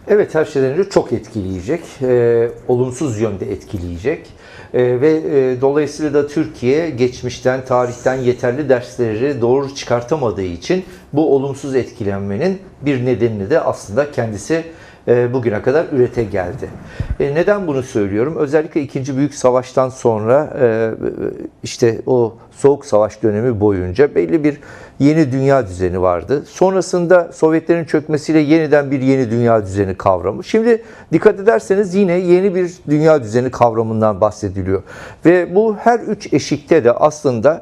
Evet, her şeyden önce çok etkileyecek, olumsuz yönde etkileyecek dolayısıyla da Türkiye geçmişten, tarihten yeterli dersleri doğru çıkartamadığı için bu olumsuz etkilenmenin bir nedenini de aslında kendisi bugüne kadar ürete geldi. Neden bunu söylüyorum? Özellikle 2. Büyük Savaş'tan sonra işte o Soğuk Savaş dönemi boyunca belli bir yeni dünya düzeni vardı. Sonrasında Sovyetlerin çökmesiyle yeniden bir yeni dünya düzeni kavramı. Şimdi dikkat ederseniz yine yeni bir dünya düzeni kavramından bahsediliyor. Ve bu her üç eşikte de aslında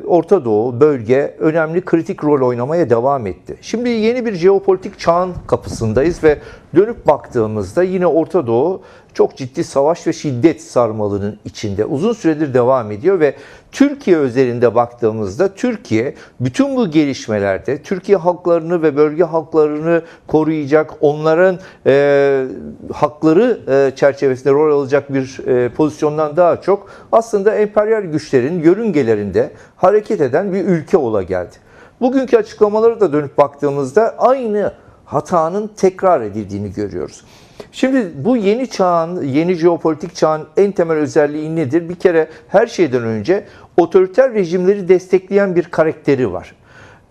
Orta Doğu bölge önemli kritik rol oynamaya devam etti. Şimdi yeni bir jeopolitik çağın kapısındayız ve dönüp baktığımızda yine Orta Doğu çok ciddi savaş ve şiddet sarmalının içinde uzun süredir devam ediyor ve Türkiye özelinde baktığımızda Türkiye bütün bu gelişmelerde Türkiye halklarını ve bölge halklarını koruyacak, onların hakları çerçevesinde rol alacak bir pozisyondan daha çok aslında emperyal güçlerin yörüngelerinde hareket eden bir ülke ola geldi. Bugünkü açıklamaları da dönüp baktığımızda aynı hatanın tekrar edildiğini görüyoruz. Şimdi bu yeni çağın, yeni jeopolitik çağın en temel özelliği nedir? Bir kere her şeyden önce otoriter rejimleri destekleyen bir karakteri var.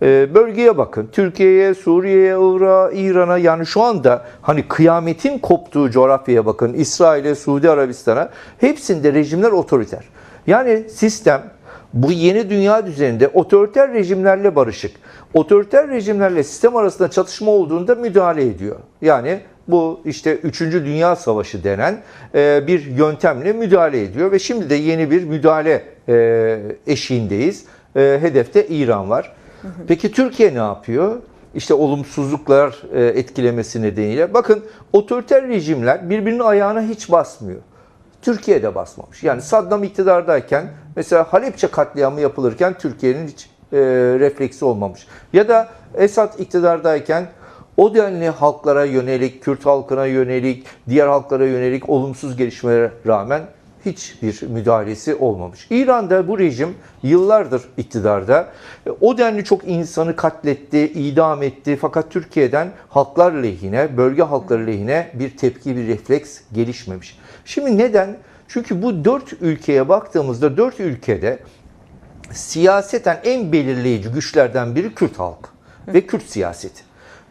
Bölgeye bakın. Türkiye'ye, Suriye'ye, Irak'a, İran'a, yani şu anda hani kıyametin koptuğu coğrafyaya bakın. İsrail'e, Suudi Arabistan'a, hepsinde rejimler otoriter. Yani sistem bu yeni dünya düzeninde otoriter rejimlerle barışık. Otoriter rejimlerle sistem arasında çatışma olduğunda müdahale ediyor. Yani bu işte 3. Dünya Savaşı denen bir yöntemle müdahale ediyor ve şimdi de yeni bir müdahale eşiğindeyiz. Hedefte İran var. Peki Türkiye ne yapıyor? İşte olumsuzluklar etkilemesi nedeniyle. Bakın, otoriter rejimler birbirinin ayağına hiç basmıyor. Türkiye'de basmamış. Yani Saddam iktidardayken mesela Halepçe katliamı yapılırken Türkiye'nin hiç refleksi olmamış. Ya da Esad iktidardayken o denli halklara yönelik, Kürt halkına yönelik, diğer halklara yönelik olumsuz gelişmelere rağmen hiçbir müdahalesi olmamış. İran'da bu rejim yıllardır iktidarda. O denli çok insanı katletti, idam etti. Fakat Türkiye'den halklar lehine, bölge halkları lehine bir tepki, bir refleks gelişmemiş. Şimdi neden? Çünkü bu 4 ülkeye baktığımızda 4 ülkede siyaseten en belirleyici güçlerden biri Kürt halkı ve Kürt siyaseti.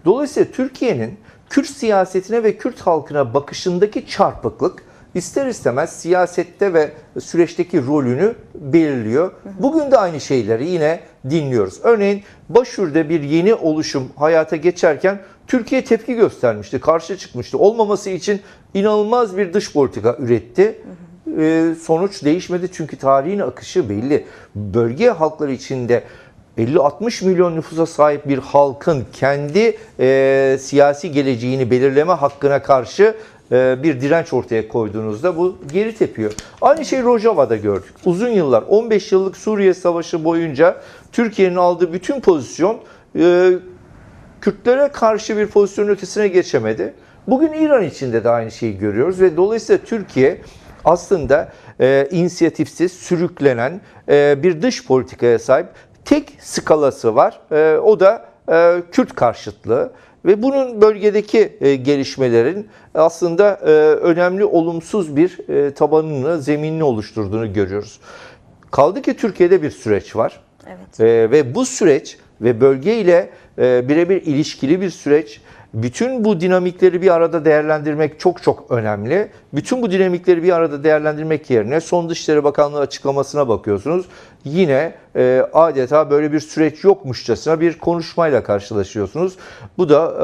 Dolayısıyla Türkiye'nin Kürt siyasetine ve Kürt halkına bakışındaki çarpıklık ister istemez siyasette ve süreçteki rolünü belirliyor. Bugün de aynı şeyleri yine dinliyoruz. Örneğin Başür'de bir yeni oluşum hayata geçerken Türkiye tepki göstermişti, karşı çıkmıştı. Olmaması için inanılmaz bir dış politika üretti. Sonuç değişmedi çünkü tarihin akışı belli. Bölge halkları içinde 50-60 milyon nüfusa sahip bir halkın kendi siyasi geleceğini belirleme hakkına karşı bir direnç ortaya koyduğunuzda bu geri tepiyor. Aynı şeyi Rojava'da gördük. Uzun yıllar, 15 yıllık Suriye Savaşı boyunca Türkiye'nin aldığı bütün pozisyon Kürtlere karşı bir pozisyonun ötesine geçemedi. Bugün İran içinde de aynı şeyi görüyoruz ve dolayısıyla Türkiye aslında inisiyatifsiz, sürüklenen bir dış politikaya sahip. Tek skalası var, o da Kürt karşıtlığı ve bunun bölgedeki gelişmelerin aslında önemli olumsuz bir tabanını, zeminini oluşturduğunu görüyoruz. Kaldı ki Türkiye'de bir süreç var. Evet. Ve bu süreç ve bölgeyle birebir ilişkili bir süreç. Bütün bu dinamikleri bir arada değerlendirmek çok çok önemli. Bütün bu dinamikleri bir arada değerlendirmek yerine son Dışişleri Bakanlığı açıklamasına bakıyorsunuz. Yine adeta böyle bir süreç yokmuşçasına bir konuşmayla karşılaşıyorsunuz. Bu da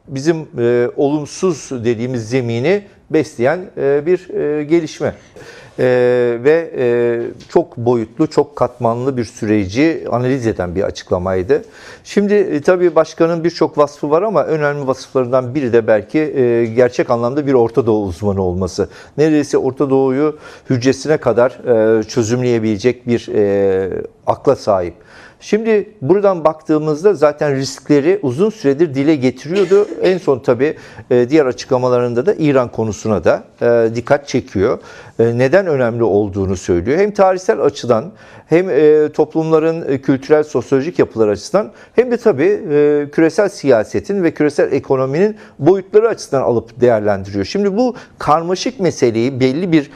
bizim olumsuz dediğimiz zemini besleyen bir gelişme. Çok boyutlu, çok katmanlı bir süreci analiz eden bir açıklamaydı. Şimdi tabii başkanın birçok vasfı var ama önemli vasıflarından biri de belki gerçek anlamda bir Orta Doğu uzmanı olması. Neredeyse Orta Doğu'yu hücresine kadar çözümleyebilecek bir akla sahip. Şimdi buradan baktığımızda zaten riskleri uzun süredir dile getiriyordu. En son tabii diğer açıklamalarında da İran konusuna da dikkat çekiyor. Neden önemli olduğunu söylüyor. Hem tarihsel açıdan hem toplumların kültürel, sosyolojik yapıları açısından hem de tabii küresel siyasetin ve küresel ekonominin boyutları açısından alıp değerlendiriyor. Şimdi bu karmaşık meseleyi belli bir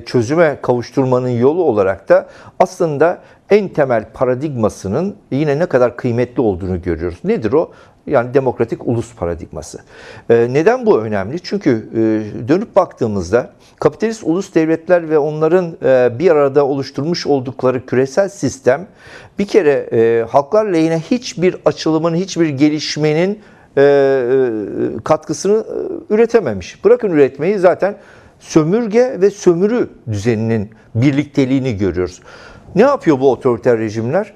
çözüme kavuşturmanın yolu olarak da aslında en temel paradigmasının yine ne kadar kıymetli olduğunu görüyoruz. Nedir o? Yani demokratik ulus paradigması. Neden bu önemli? Çünkü dönüp baktığımızda kapitalist ulus devletler ve onların bir arada oluşturmuş oldukları küresel sistem bir kere halklar lehine hiçbir açılımın, hiçbir gelişmenin katkısını üretememiş. Bırakın üretmeyi, zaten sömürge ve sömürü düzeninin birlikteliğini görüyoruz. Ne yapıyor bu otoriter rejimler?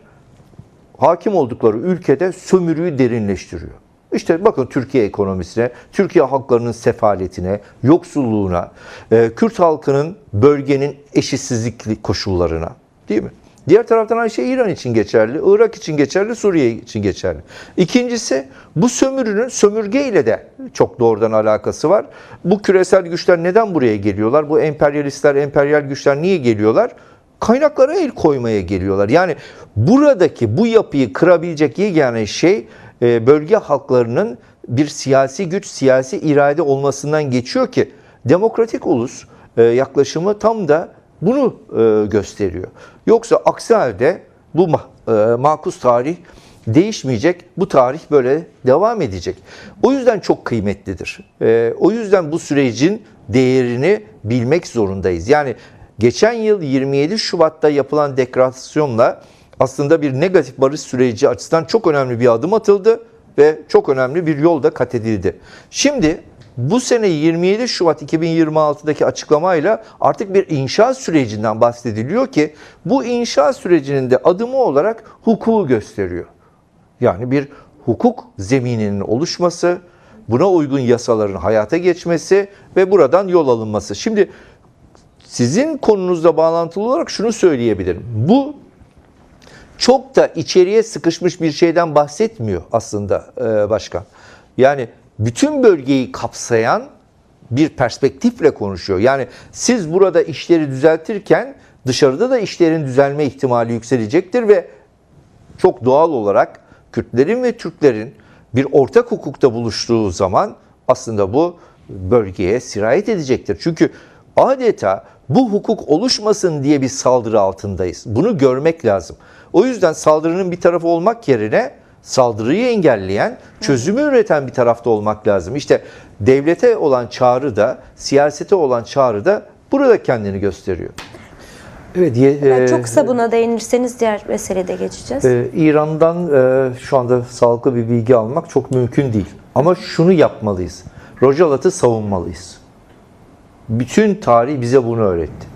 Hakim oldukları ülkede sömürüyü derinleştiriyor. İşte bakın Türkiye ekonomisine, Türkiye halklarının sefaletine, yoksulluğuna, Kürt halkının bölgenin eşitsizlik koşullarına, değil mi? Diğer taraftan aynı şey İran için geçerli, Irak için geçerli, Suriye için geçerli. İkincisi, bu sömürünün sömürgeyle de çok doğrudan alakası var. Bu küresel güçler neden buraya geliyorlar? Bu emperyalistler, emperyal güçler niye geliyorlar? Kaynaklara el koymaya geliyorlar. Yani buradaki bu yapıyı kırabilecek yegane şey bölge halklarının bir siyasi güç, siyasi irade olmasından geçiyor ki demokratik ulus yaklaşımı tam da bunu gösteriyor. Yoksa aksi halde bu makus tarih değişmeyecek, bu tarih böyle devam edecek. O yüzden çok kıymetlidir. O yüzden bu sürecin değerini bilmek zorundayız. Yani geçen yıl 27 Şubat'ta yapılan deklarasyonla aslında bir negatif barış süreci açısından çok önemli bir adım atıldı ve çok önemli bir yol da kat edildi. Şimdi bu sene 27 Şubat 2026'daki açıklamayla artık bir inşaat sürecinden bahsediliyor ki bu inşaat sürecinin de adımı olarak hukuku gösteriyor. Yani bir hukuk zemininin oluşması, buna uygun yasaların hayata geçmesi ve buradan yol alınması. Şimdi sizin konunuzla bağlantılı olarak şunu söyleyebilirim. Bu çok da içeriye sıkışmış bir şeyden bahsetmiyor aslında başkan. Yani bütün bölgeyi kapsayan bir perspektifle konuşuyor. Yani siz burada işleri düzeltirken dışarıda da işlerin düzelme ihtimali yükselecektir ve çok doğal olarak Kürtlerin ve Türklerin bir ortak hukukta buluştuğu zaman aslında bu bölgeye sirayet edecektir. Çünkü adeta bu hukuk oluşmasın diye bir saldırı altındayız. Bunu görmek lazım. O yüzden saldırının bir tarafı olmak yerine saldırıyı engelleyen, çözümü üreten bir tarafta olmak lazım. İşte devlete olan çağrı da, siyasete olan çağrı da burada kendini gösteriyor. Evet, çok kısa buna değinirseniz diğer meseleye de geçeceğiz. İran'dan şu anda sağlıklı bir bilgi almak çok mümkün değil. Ama şunu yapmalıyız. Rojavat'ı savunmalıyız. Bütün tarih bize bunu öğretti.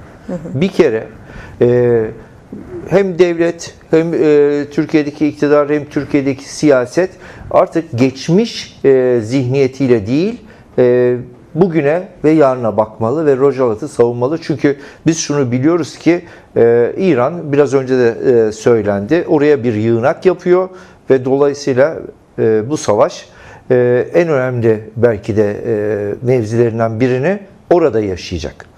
Bir kere hem devlet hem Türkiye'deki iktidar hem Türkiye'deki siyaset artık geçmiş zihniyetiyle değil bugüne ve yarına bakmalı ve Rojavat'ı savunmalı. Çünkü biz şunu biliyoruz ki İran biraz önce de söylendi, oraya bir yığınak yapıyor ve dolayısıyla bu savaş en önemli belki de mevzilerinden birini orada yaşayacak.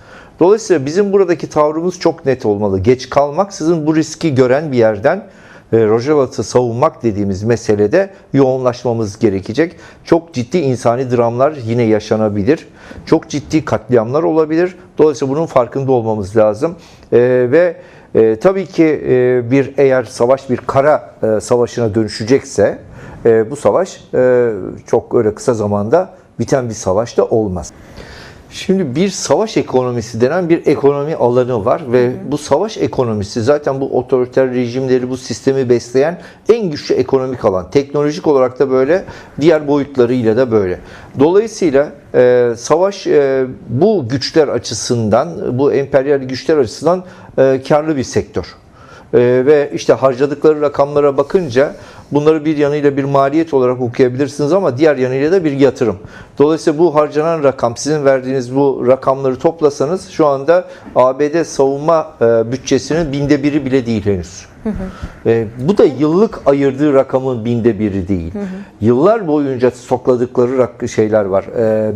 Dolayısıyla bizim buradaki tavrımız çok net olmalı. Geç kalmaksızın bu riski gören bir yerden Rojavat'ı savunmak dediğimiz meselede yoğunlaşmamız gerekecek. Çok ciddi insani dramlar yine yaşanabilir. Çok ciddi katliamlar olabilir. Dolayısıyla bunun farkında olmamız lazım. Ve tabii ki eğer savaş bir kara savaşına dönüşecekse bu savaş çok öyle kısa zamanda biten bir savaş da olmaz. Şimdi bir savaş ekonomisi denen bir ekonomi alanı var ve bu savaş ekonomisi zaten bu otoriter rejimleri, bu sistemi besleyen en güçlü ekonomik alan. Teknolojik olarak da böyle, diğer boyutlarıyla da böyle. Dolayısıyla savaş bu güçler açısından, bu emperyal güçler açısından karlı bir sektör. Ve işte harcadıkları rakamlara bakınca bunları bir yanıyla bir maliyet olarak okuyabilirsiniz ama diğer yanıyla da bir yatırım. Dolayısıyla bu harcanan rakam, sizin verdiğiniz bu rakamları toplasanız şu anda ABD savunma bütçesinin 1/1000'i bile değil henüz. Bu da yıllık ayırdığı rakamın 1/1000'i değil. Yıllar boyunca stokladıkları şeyler var,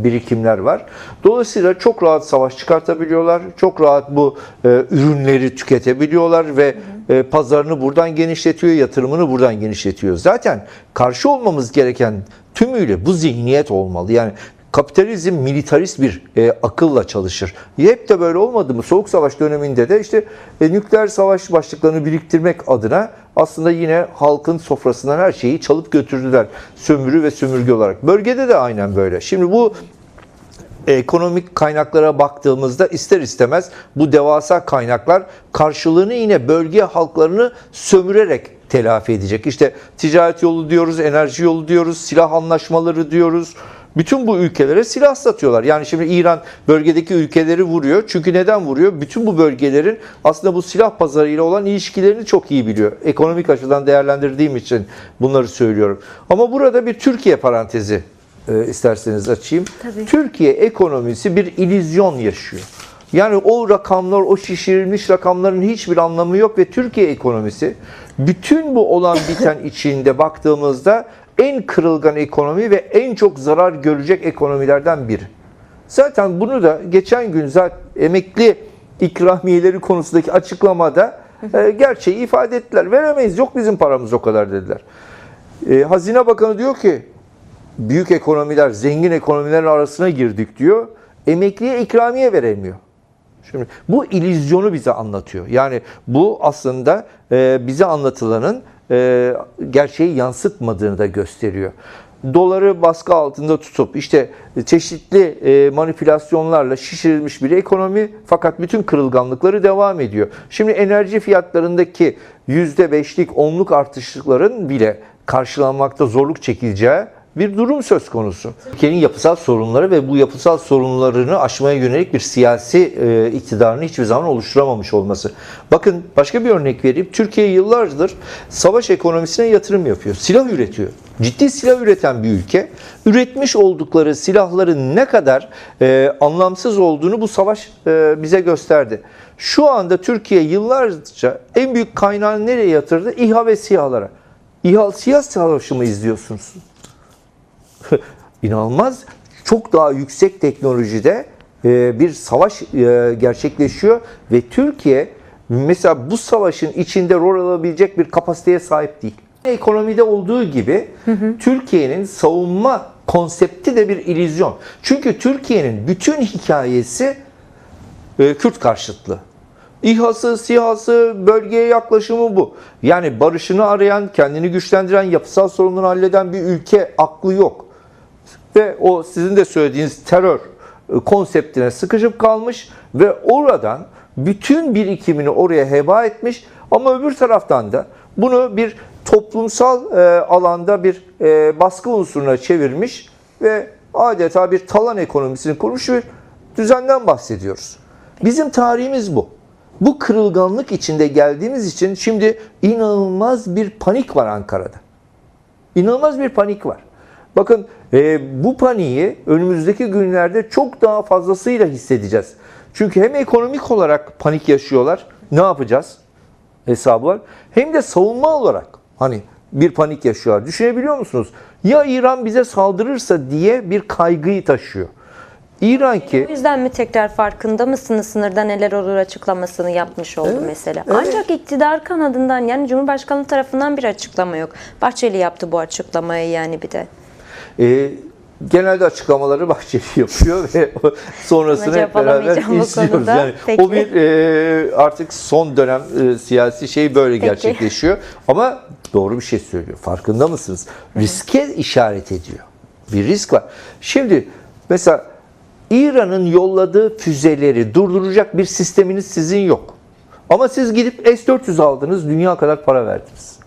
birikimler var. Dolayısıyla çok rahat savaş çıkartabiliyorlar, çok rahat bu ürünleri tüketebiliyorlar ve pazarını buradan genişletiyor, yatırımını buradan genişletiyor. Zaten karşı olmamız gereken tümüyle bu zihniyet olmalı. Yani kapitalizm militarist bir akılla çalışır. Hep de böyle olmadı mı? Soğuk Savaş döneminde de işte nükleer savaş başlıklarını biriktirmek adına aslında yine halkın sofrasından her şeyi çalıp götürdüler. Sömürü ve sömürge olarak. Bölgede de aynen böyle. Şimdi bu ekonomik kaynaklara baktığımızda ister istemez bu devasa kaynaklar karşılığını yine bölge halklarını sömürerek telafi edecek. İşte ticaret yolu diyoruz, enerji yolu diyoruz, silah anlaşmaları diyoruz. Bütün bu ülkelere silah satıyorlar. Yani şimdi İran bölgedeki ülkeleri vuruyor. Çünkü neden vuruyor? Bütün bu bölgelerin aslında bu silah pazarıyla olan ilişkilerini çok iyi biliyor. Ekonomik açıdan değerlendirdiğim için bunları söylüyorum. Ama burada bir Türkiye parantezi isterseniz açayım. Tabii. Türkiye ekonomisi bir illüzyon yaşıyor. Yani o rakamlar, o şişirilmiş rakamların hiçbir anlamı yok ve Türkiye ekonomisi bütün bu olan biten içinde baktığımızda en kırılgan ekonomi ve en çok zarar görecek ekonomilerden biri. Zaten bunu da geçen gün zaten emekli ikramiyeleri konusundaki açıklamada gerçeği ifade ettiler. Veremeyiz, yok bizim paramız o kadar dediler. Hazine Bakanı diyor ki büyük ekonomiler, zengin ekonomilerin arasına girdik diyor. Emekliye ikramiye veremiyor. Şimdi bu illüzyonu bize anlatıyor. Yani bu aslında bize anlatılanın gerçeği yansıtmadığını da gösteriyor. Doları baskı altında tutup işte çeşitli manipülasyonlarla şişirilmiş bir ekonomi fakat bütün kırılganlıkları devam ediyor. Şimdi enerji fiyatlarındaki %5'lik 10'luk artışların bile karşılanmakta zorluk çekileceği bir durum söz konusu. Ülkenin yapısal sorunları ve bu yapısal sorunlarını aşmaya yönelik bir siyasi iktidarını hiçbir zaman oluşturamamış olması. Bakın başka bir örnek vereyim. Türkiye yıllardır savaş ekonomisine yatırım yapıyor. Silah üretiyor. Ciddi silah üreten bir ülke. Üretmiş oldukları silahların ne kadar anlamsız olduğunu bu savaş bize gösterdi. Şu anda Türkiye yıllarca en büyük kaynağını nereye yatırdı? İHA ve SİHA'lara. İHA-SİHA savaşı mı izliyorsunuz? İnanılmaz çok daha yüksek teknolojide bir savaş gerçekleşiyor ve Türkiye mesela bu savaşın içinde rol alabilecek bir kapasiteye sahip değil. Ekonomide olduğu gibi Türkiye'nin savunma konsepti de bir illüzyon. Çünkü Türkiye'nin bütün hikayesi Kürt karşıtlığı. İHA'sı, SİHA'sı, bölgeye yaklaşımı bu. Yani barışını arayan, kendini güçlendiren, yapısal sorunları halleden bir ülke aklı yok. Ve o sizin de söylediğiniz terör konseptine sıkışıp kalmış ve oradan bütün birikimini oraya heba etmiş. Ama öbür taraftan da bunu bir toplumsal alanda bir baskı unsuruna çevirmiş ve adeta bir talan ekonomisini kurmuş bir düzenden bahsediyoruz. Bizim tarihimiz bu. Bu kırılganlık içinde geldiğimiz için şimdi inanılmaz bir panik var Ankara'da. İnanılmaz bir panik var. Bakın bu paniği önümüzdeki günlerde çok daha fazlasıyla hissedeceğiz. Çünkü hem ekonomik olarak panik yaşıyorlar. Ne yapacağız? Hesabı var. Hem de savunma olarak hani bir panik yaşıyorlar. Düşünebiliyor musunuz? Ya İran bize saldırırsa diye bir kaygıyı taşıyor. İran ki... O yüzden mi tekrar farkında mısınız sınırda neler olur açıklamasını yapmış oldu mesela. Evet. Ancak iktidar kanadından yani Cumhurbaşkanlığı tarafından bir açıklama yok. Bahçeli yaptı bu açıklamayı yani bir de. Genelde açıklamaları Bahçeli yapıyor ve sonrasını hep beraber izliyoruz. Yani o bir artık son dönem siyasi şey böyle gerçekleşiyor. Ama doğru bir şey söylüyor. Farkında mısınız? Riske işaret ediyor. Bir risk var. Şimdi mesela İran'ın yolladığı füzeleri durduracak bir sisteminiz sizin yok. Ama siz gidip S-400 aldınız, dünya kadar para verdiniz.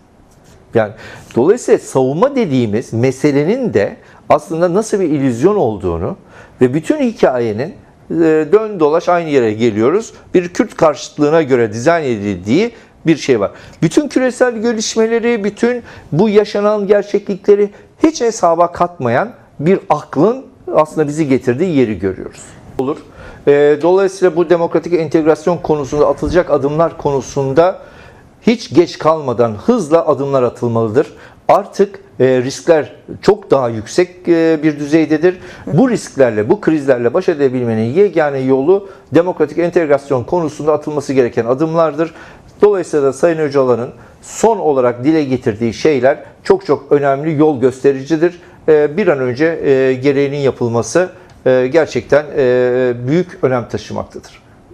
Yani dolayısıyla savunma dediğimiz meselenin de aslında nasıl bir illüzyon olduğunu ve bütün hikayenin dön dolaş aynı yere geliyoruz. Bir Kürt karşıtlığına göre dizayn edildiği bir şey var. Bütün küresel gelişmeleri, bütün bu yaşanan gerçeklikleri hiç hesaba katmayan bir aklın aslında bizi getirdiği yeri görüyoruz. Olur. Dolayısıyla bu demokratik entegrasyon konusunda atılacak adımlar konusunda hiç geç kalmadan hızla adımlar atılmalıdır. Artık riskler çok daha yüksek bir düzeydedir. Bu risklerle, bu krizlerle baş edebilmenin yegane yolu demokratik entegrasyon konusunda atılması gereken adımlardır. Dolayısıyla da Sayın Öcalan'ın son olarak dile getirdiği şeyler çok çok önemli, yol göstericidir. Bir an önce gereğinin yapılması gerçekten büyük önem taşımaktadır.